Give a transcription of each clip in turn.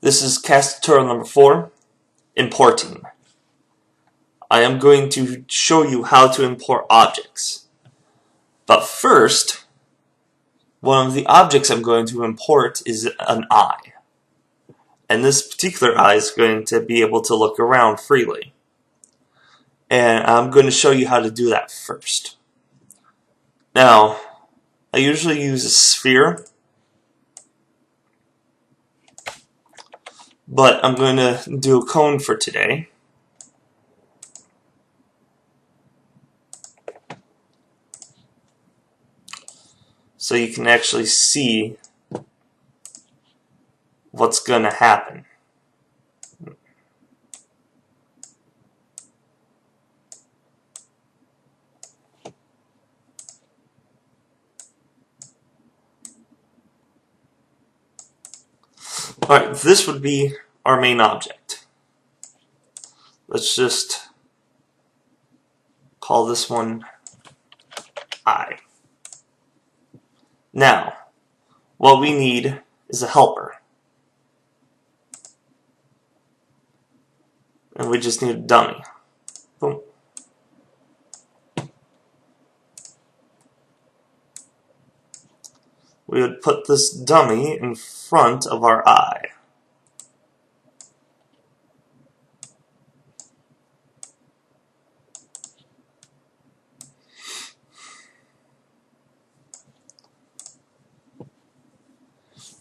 This is CAS tutorial number 4, importing. I am going to show you how to import objects. But first, one of the objects I'm going to import is an eye. And this particular eye is going to be able to look around freely. And I'm going to show you how to do that first. Now, I usually use a sphere, but I'm going to do a cone for today. So you can actually see what's going to happen. Alright, this would be our main object. Let's just call this one eye. Now, what we need is a helper. And we just need a dummy. Boom. We would put this dummy in front of our eye.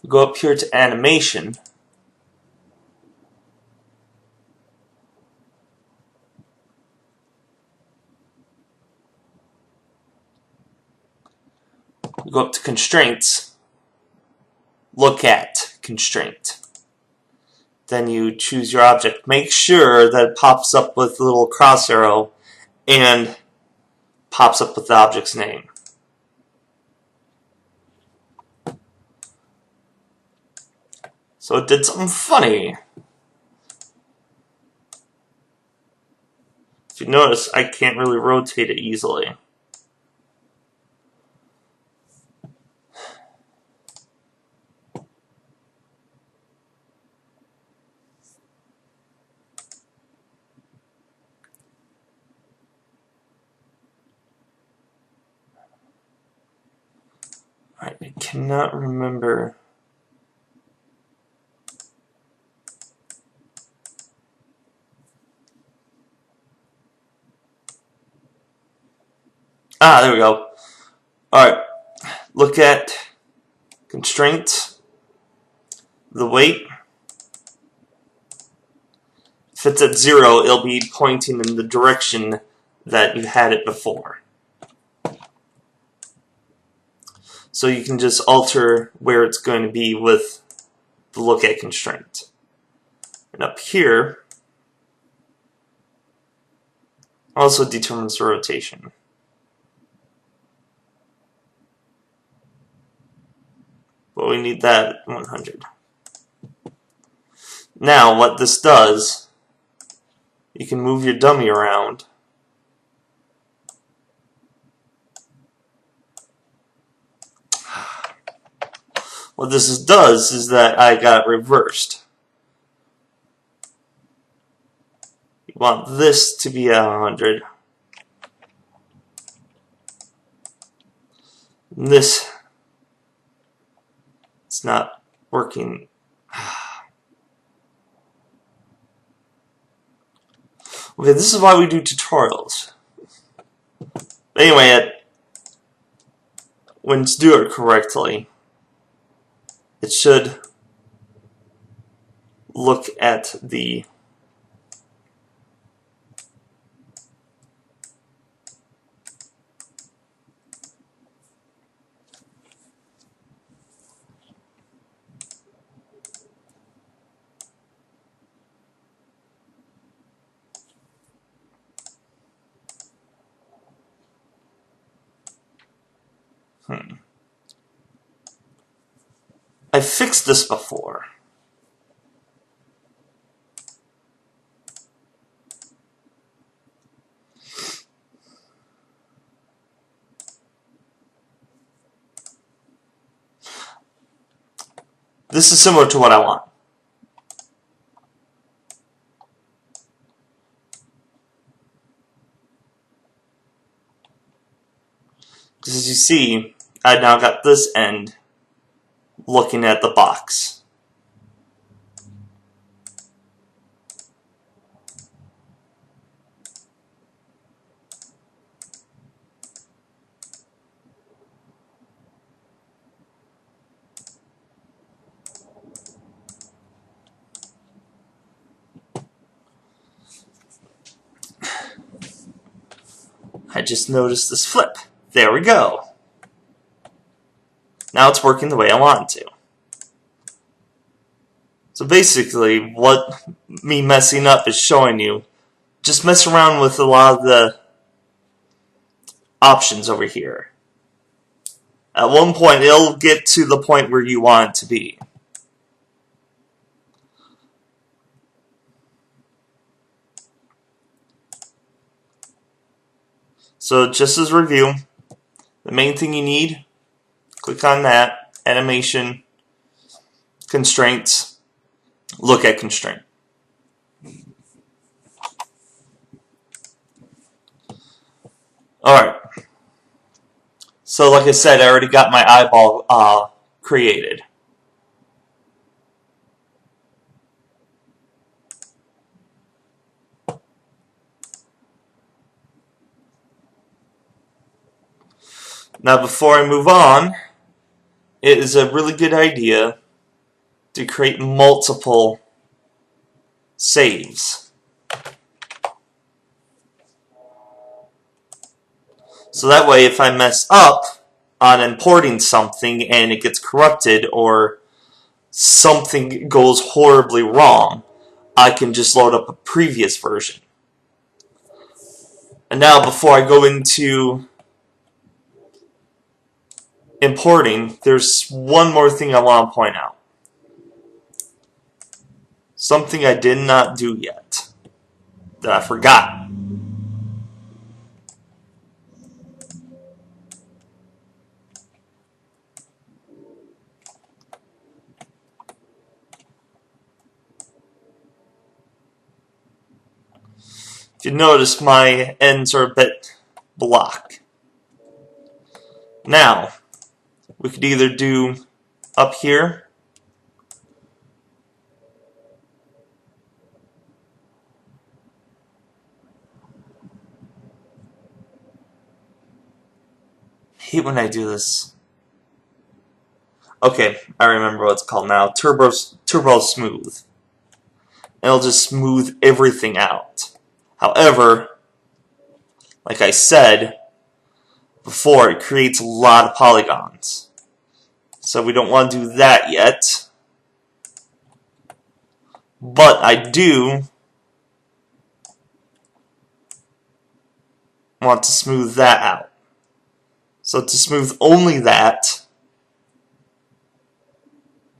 Go up here to animation. Go up to constraints. Look at constraint. Then you choose your object. Make sure that it pops up with a little cross arrow and pops up with the object's name. So it did something funny. If you notice, I can't really rotate it easily. Alright, I cannot remember. There we go. Alright, look at constraints, the weight. If it's at 0, it'll be pointing in the direction that you had it before. So you can just alter where it's going to be with the look at constraint. And up here, also determines the rotation. But we need that at 100. Now, what this does, you can move your dummy around. What this does is that I got reversed. You want this to be at 100. And this, it's not working. Okay, this is why we do tutorials. Anyway, when to do it correctly, it should look at the I fixed this before. This is similar to what I want. Because as you see, I now got this end looking at the box. I just noticed this flip. There we go. Now it's working the way I want it to. So basically, what me messing up is showing you, just mess around with a lot of the options over here. At one point, it'll get to the point where you want it to be. So just as a review, the main thing you need, click on that, animation, constraints, look at constraint. Alright, so like I said, I already got my eyeball created. Now before I move on, it is a really good idea to create multiple saves. So that way if I mess up on importing something and it gets corrupted or something goes horribly wrong, I can just load up a previous version. And now before I go into importing, there's one more thing I want to point out. Something I did not do yet, that I forgot. If you notice, my ends are a bit blocked. Now, we could either do up here, I hate when I do this. Okay, I remember what it's called now. Turbo Smooth. It'll just smooth everything out. However, like I said before, it creates a lot of polygons. So we don't want to do that yet. But I do want to smooth that out. So to smooth only that,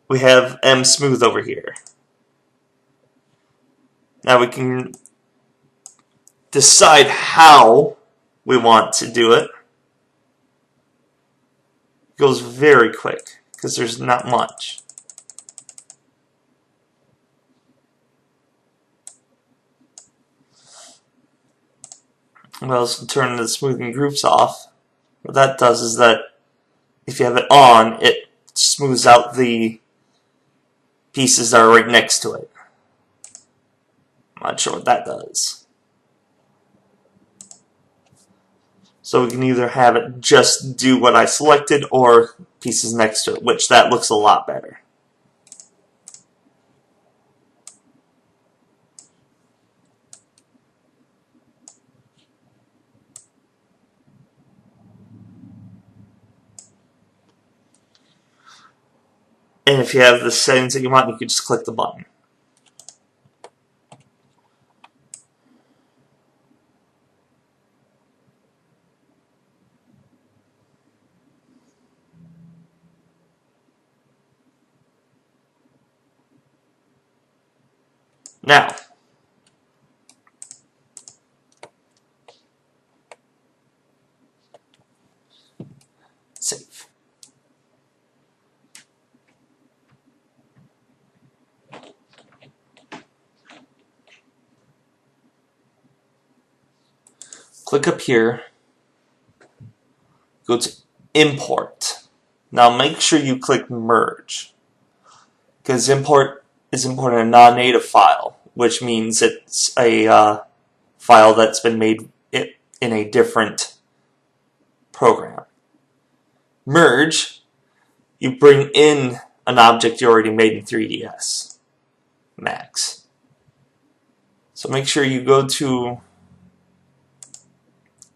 we have M Smooth over here. Now we can decide how we want to do it. It goes very quick because there's not much. Well, so turn the smoothing groups off. What that does is that if you have it on, it smooths out the pieces that are right next to it. I'm not sure what that does. So we can either have it just do what I selected or pieces next to it, which that looks a lot better. And if you have the settings that you want, you can just click the button. Now, save. Click up here, go to Import. Now make sure you click Merge, because import is importing a non-native file, which means it's a file that's been made in a different program. Merge, you bring in an object you already made in 3ds Max. So make sure you go to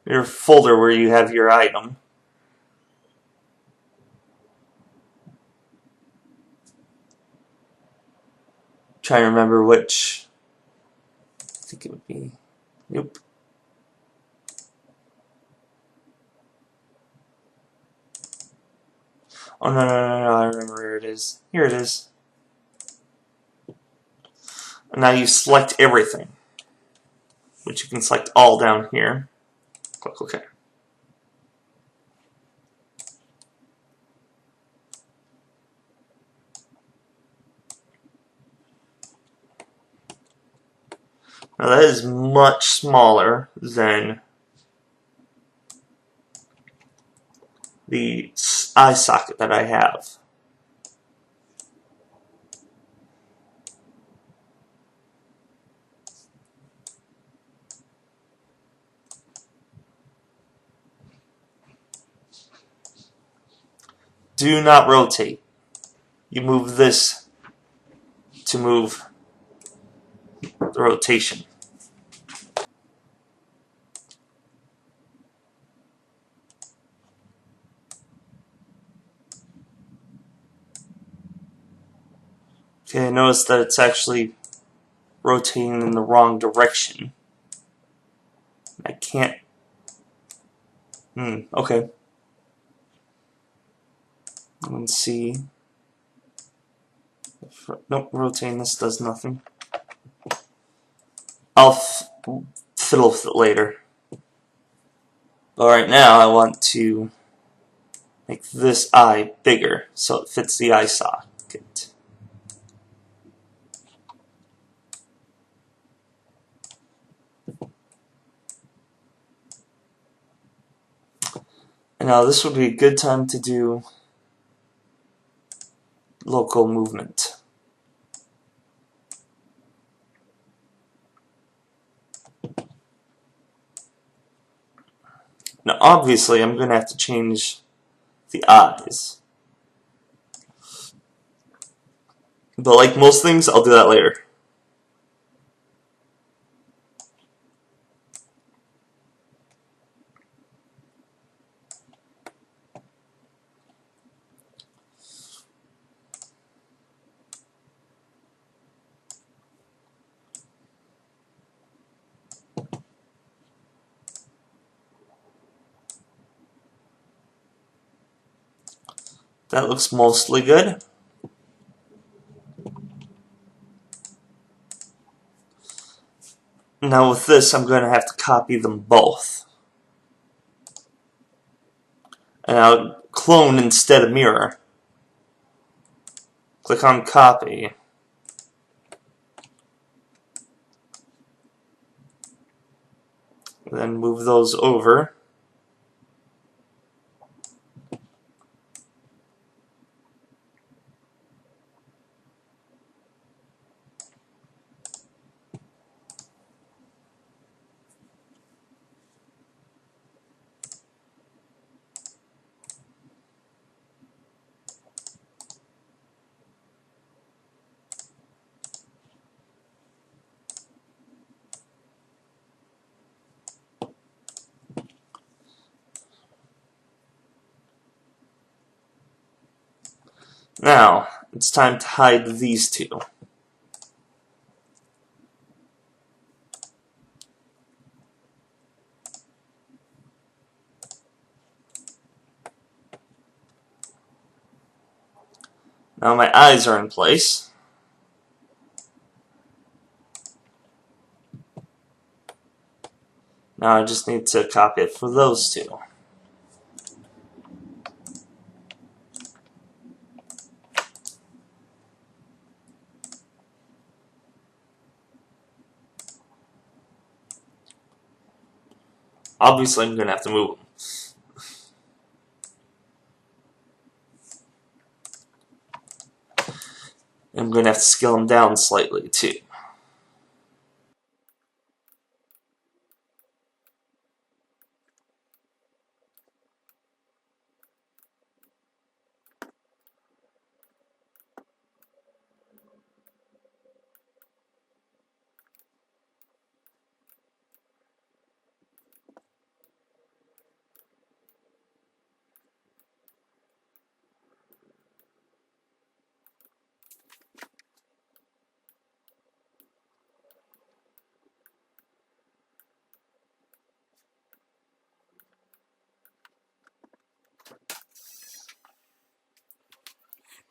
your folder where you have your item. Try to remember which. I think it would be. Nope. Oh no, I remember where it is. Here it is. And now you select everything, which you can select all down here. Click OK. Now that is much smaller than the eye socket that I have. Do not rotate. You move this to move the rotation. Okay, notice that it's actually rotating in the wrong direction. I can't. Okay. Let's see. Nope, rotating this does nothing. I'll fiddle with it later. But right now, I want to make this eye bigger so it fits the eye socket. And now this would be a good time to do local movement. Now obviously I'm going to have to change the eyes. But like most things, I'll do that later. That looks mostly good. Now with this, I'm going to have to copy them both. And I'll clone instead of mirror. Click on copy. Then move those over. Now, it's time to hide these two. Now my eyes are in place. Now I just need to copy it for those two. Obviously I'm going to have to move them. I'm going to have to scale them down slightly too.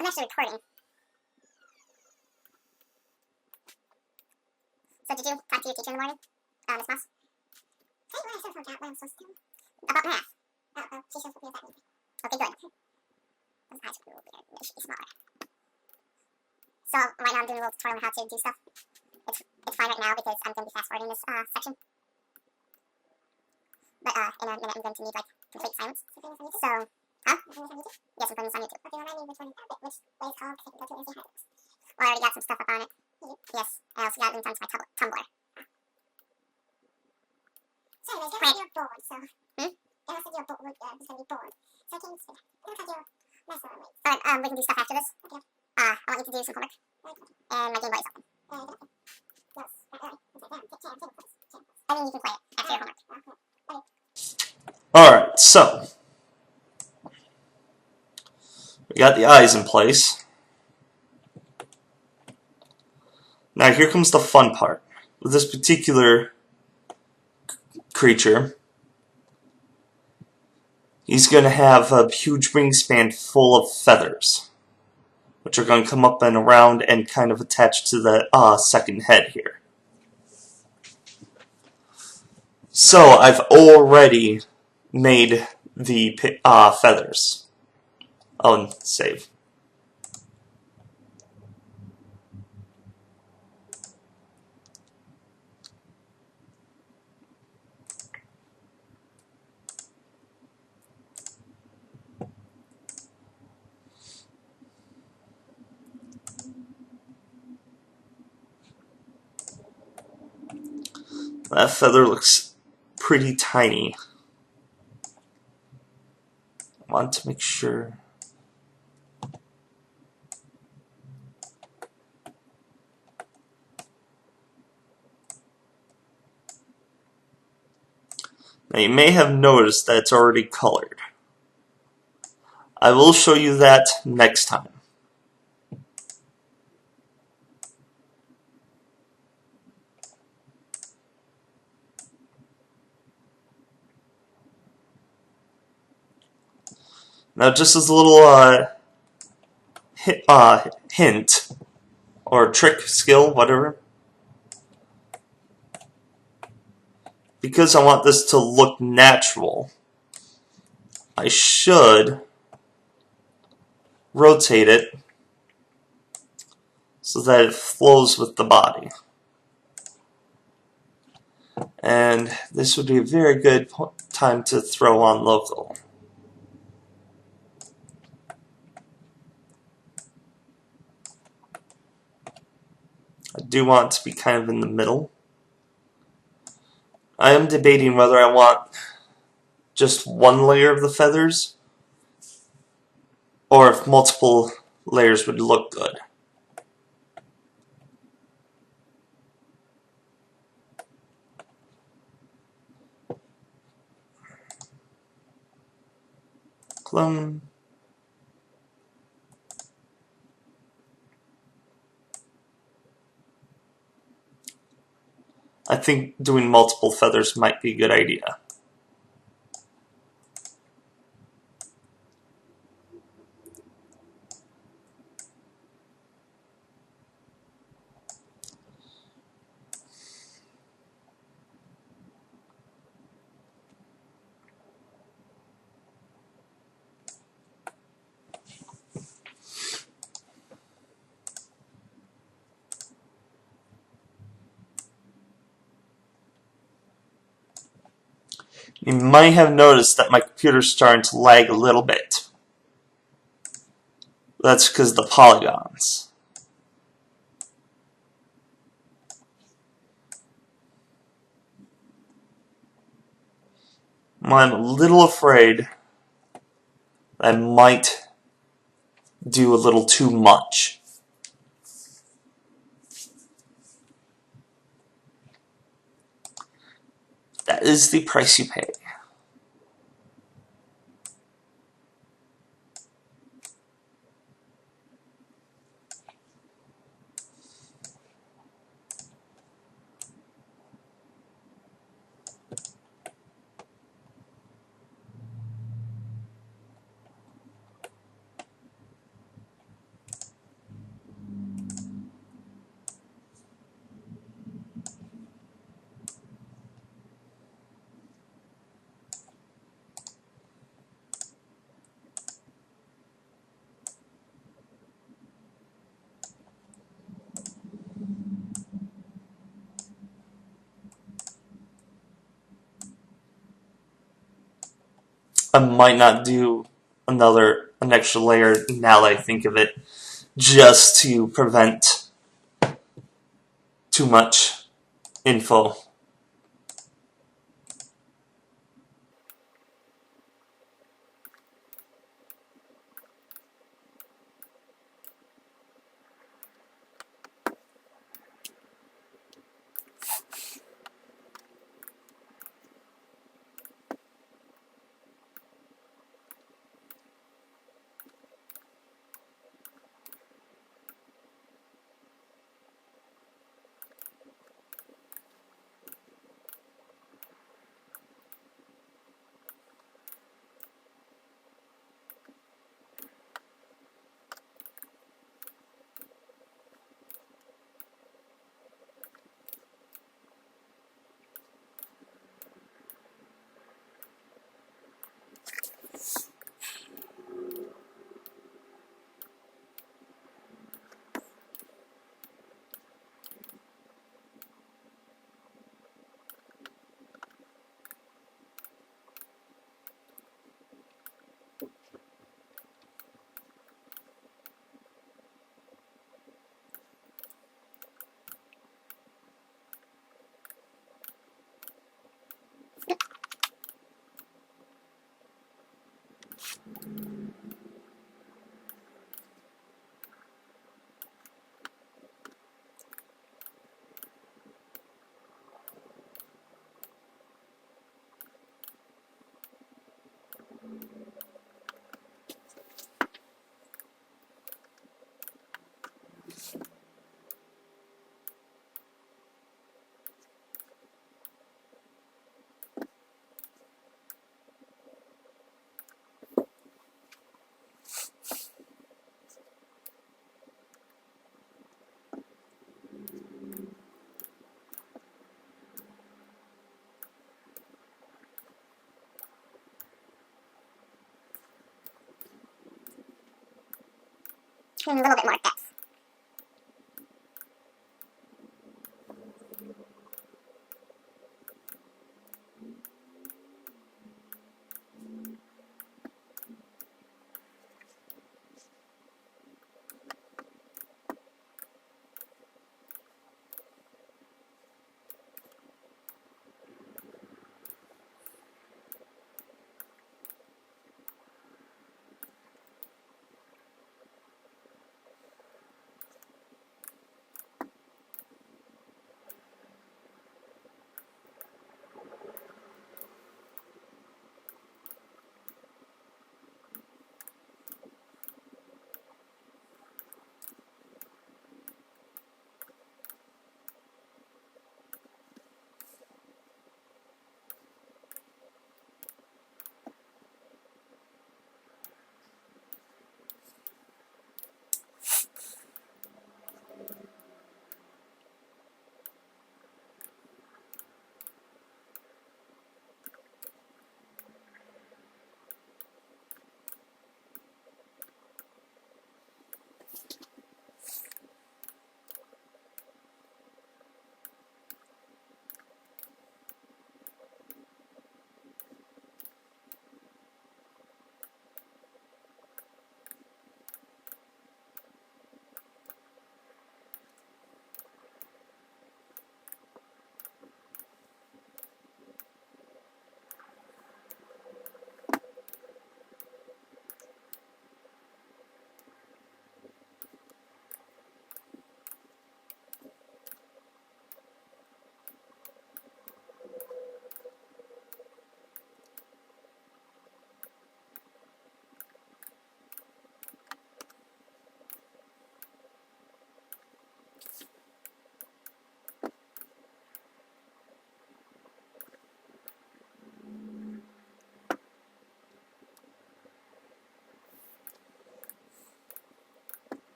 I'm actually recording. So did you talk to your teacher in the morning, Miss Moss? Hey, what I forgot what I'm supposed to do. About math. Oh, she shows me that. Okay, good. Those eyes are really weird. They should be smaller. So right now I'm doing a little tutorial on how to do stuff. It's fine right now because I'm going to be fast forwarding this section. But in a minute I'm going to need like complete silence. So, huh? Yes, I'm putting this on YouTube. Okay, remind me which way it's called. Because I can go to it and see how it looks. Well, I already got some stuff up on it. Yes, I also got links onto my Tumblr. So anyways, you're bored, so... It looks like you're bored. It's going to be bored. So I can't speak. It looks like you're messing with me. Alright, we can do stuff after this. Okay. I want you to do some homework. Okay. And my Game Boy is open. Okay. Yes. I mean, you can play it after your homework. Okay. Alright, so we got the eyes in place. Now here comes the fun part. With this particular creature, he's going to have a huge wingspan full of feathers, which are going to come up and around and kind of attach to the second head here. So I've already made the feathers. Oh, and save. That feather looks pretty tiny. I want to make sure. Now you may have noticed that it's already colored. I will show you that next time. Now just as a little hint, or trick, skill, whatever. Because I want this to look natural, I should rotate it so that it flows with the body. And this would be a very good time to throw on local. I do want to be kind of in the middle. I am debating whether I want just one layer of the feathers or if multiple layers would look good. Clone. I think doing multiple feathers might be a good idea. You might have noticed that my computer's starting to lag a little bit. That's because of the polygons. I'm a little afraid I might do a little too much. That is the price you pay. I might not do an extra layer now that I think of it, just to prevent too much info. A little bit more depth.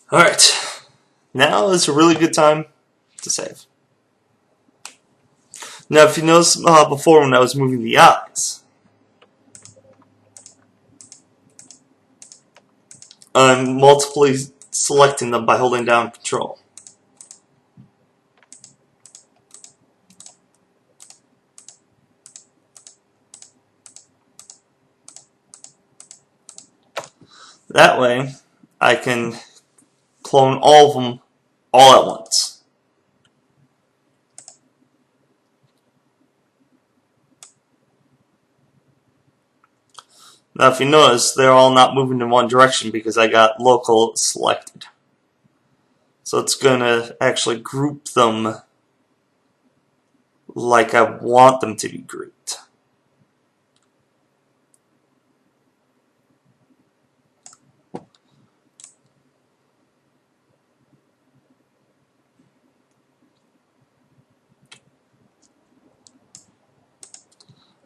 Alright, now is a really good time to save. Now, if you noticed before when I was moving the eyes, I'm multiply selecting them by holding down Control. That way, I can clone all of them all at once. Now, if you notice, they're all not moving in one direction because I got local selected. So it's going to actually group them like I want them to be grouped.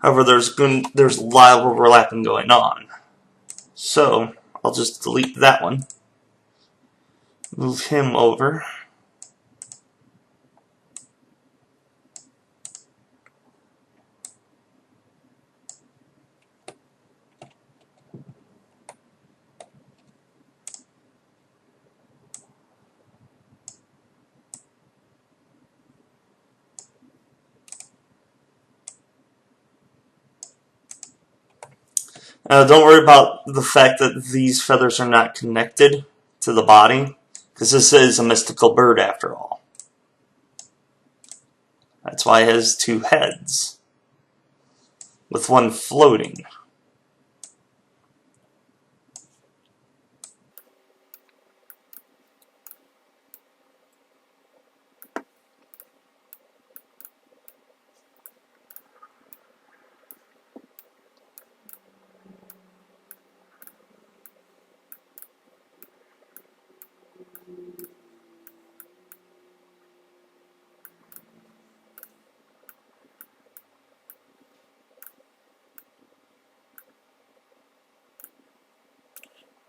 However, there's a lot of overlapping going on. So I'll just delete that one. Move him over. Don't worry about the fact that these feathers are not connected to the body, because this is a mystical bird after all. That's why it has two heads, with one floating.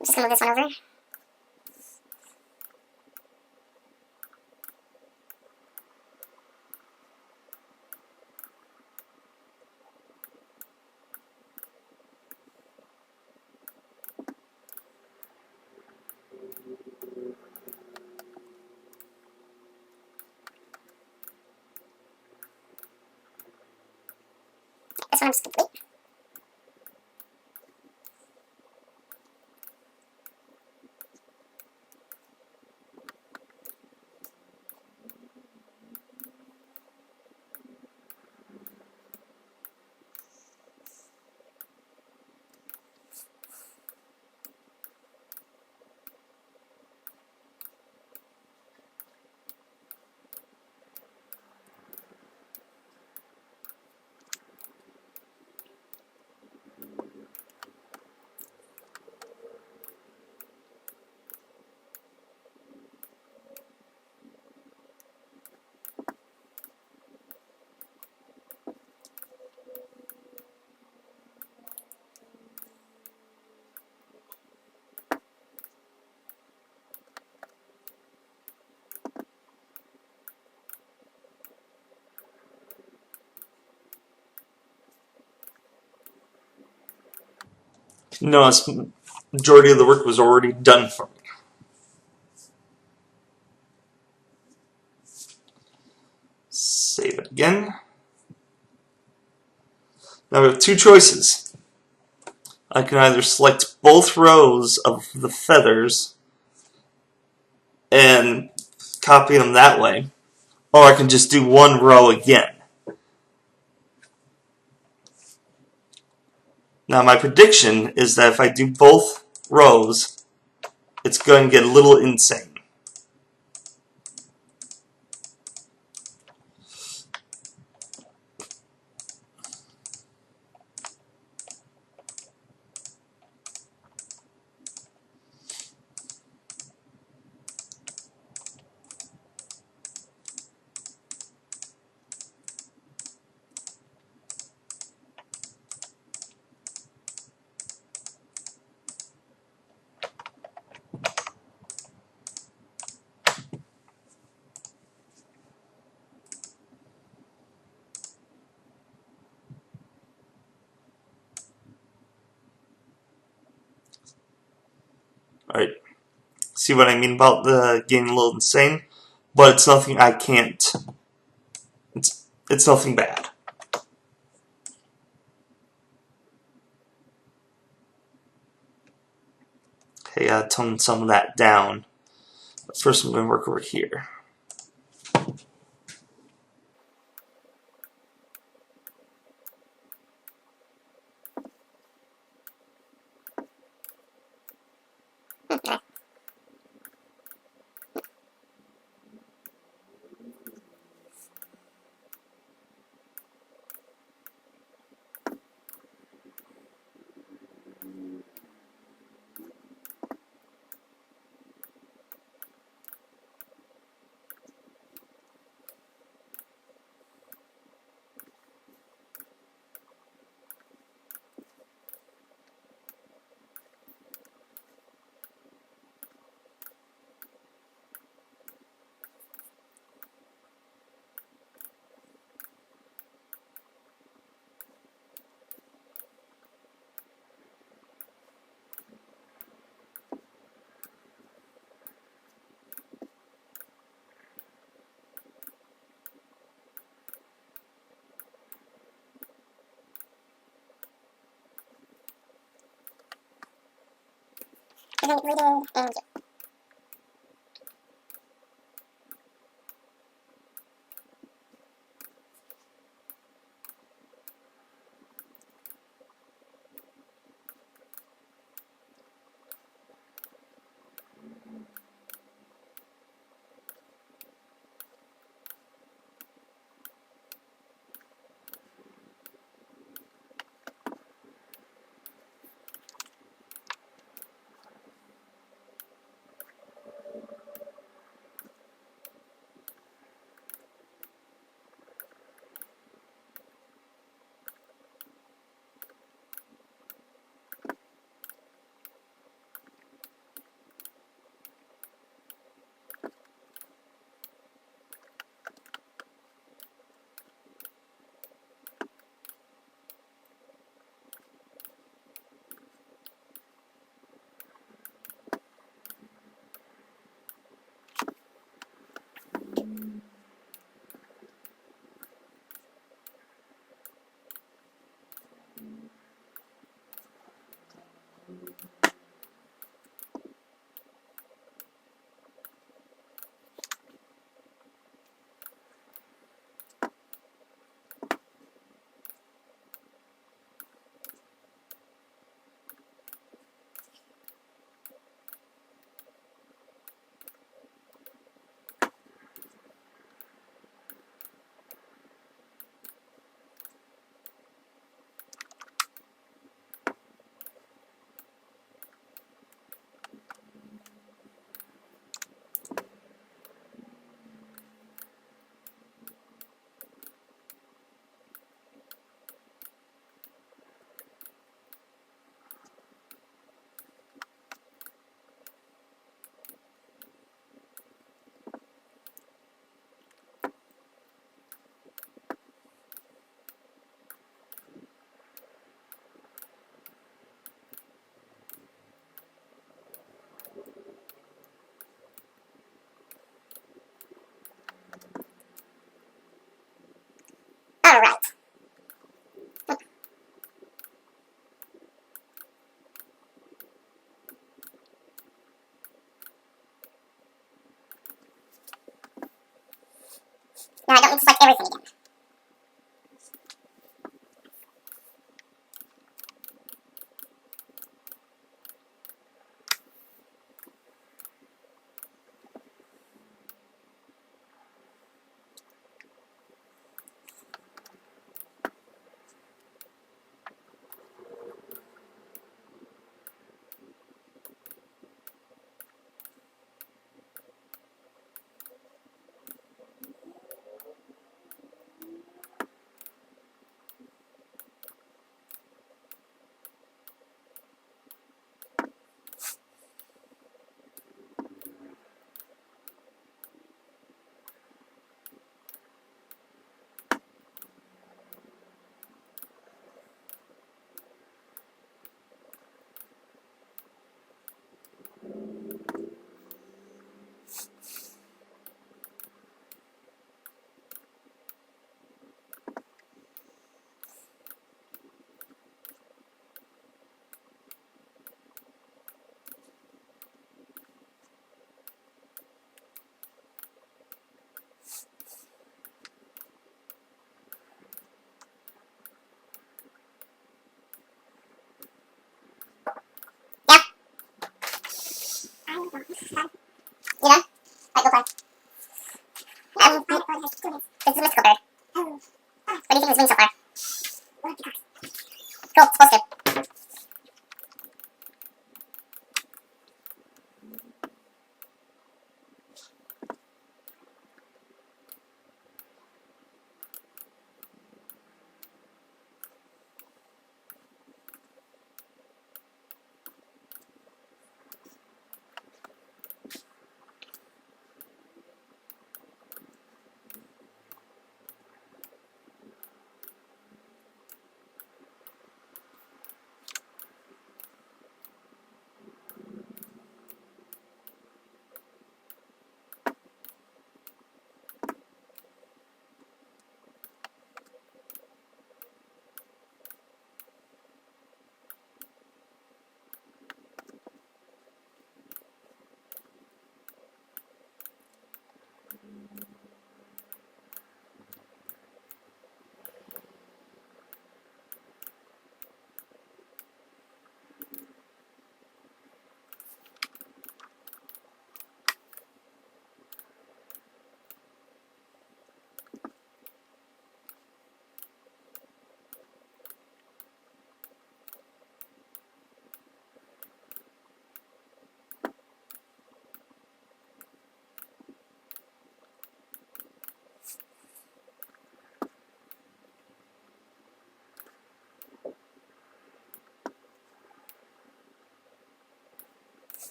I'm just gonna move this one over. This one I'm just gonna delete. Notice, majority of the work was already done for me. Save it again. Now we have two choices. I can either select both rows of the feathers and copy them that way, or I can just do one row again. Now my prediction is that if I do both rows, it's going to get a little insane. Alright, see what I mean about the getting a little insane? But it's nothing I can't. It's nothing bad. Okay, tone some of that down. But first I'm going to work over here. And then reading and all right. Now I don't need to select everything again. You know? Alright, go for it. This is a mystical bird. What do you think it's doing so far? Cool, it's supposed to.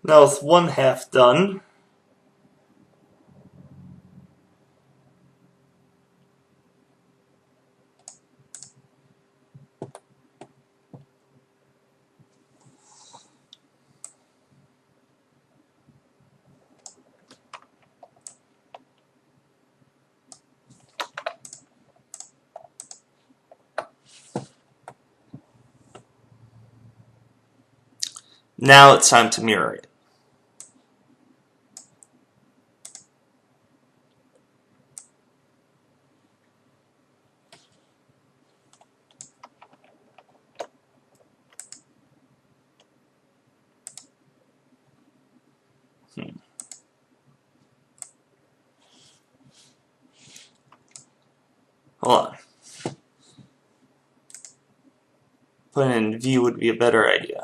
Now with one half done, now it's time to mirror it. Hold on. Putting it in view would be a better idea.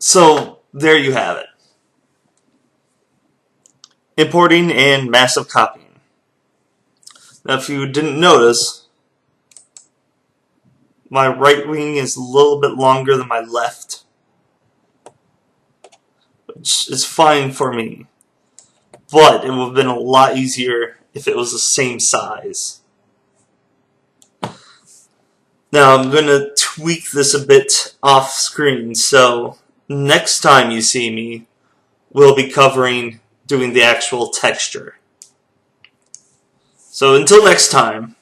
So there you have it. Importing and massive copying. Now if you didn't notice, my right wing is a little bit longer than my left, which is fine for me. But it would have been a lot easier if it was the same size. Now I'm going to tweak this a bit off screen, so next time you see me, we'll be doing the actual texture. So until next time,